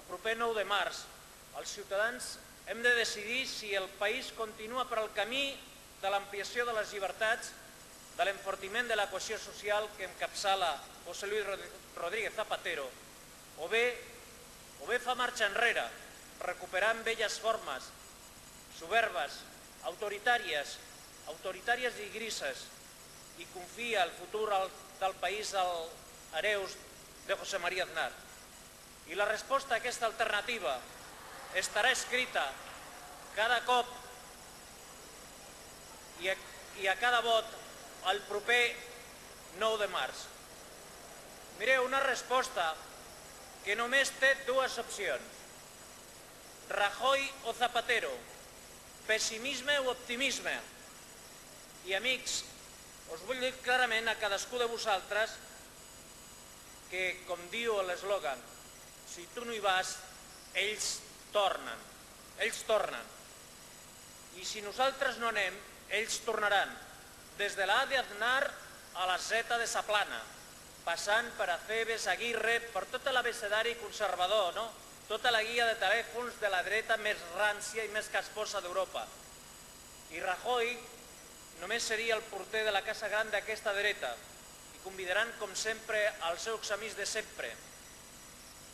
proper 9 de març, els ciutadans hem de decidir si el país continua per al camí de l'ampliació de les llibertats, de l'enfortiment de la cohesió social que encapçala José Luis Rodríguez Zapatero, o bé fa marxa enrere, recuperant velles formes, soberbes, autoritàries i grises, i confia el futur del país als hereus de José María Aznar. I la resposta a aquesta alternativa estarà escrita cada cop i a cada vot el proper 9 de març. Mireu, una resposta que només té dues opcions: Rajoy o Zapatero, pessimisme o optimisme. I, amics, us vull dir clarament a cadascú de vosaltres que, com diu l'eslògan, si tu no hi vas, ells tornen. Ells tornen. I si nosaltres no anem, ells tornaran. Des de la A d'Aznar a la Z de Zaplana, passant per Acebes, Aguirre, per tot l'abecedari conservador, no? Tota la guia de telèfons de la dreta més rància i més casposa d'Europa. I Rajoy només seria el porter de la casa gran d'aquesta dreta i convidaran, com sempre, els seus amics de sempre,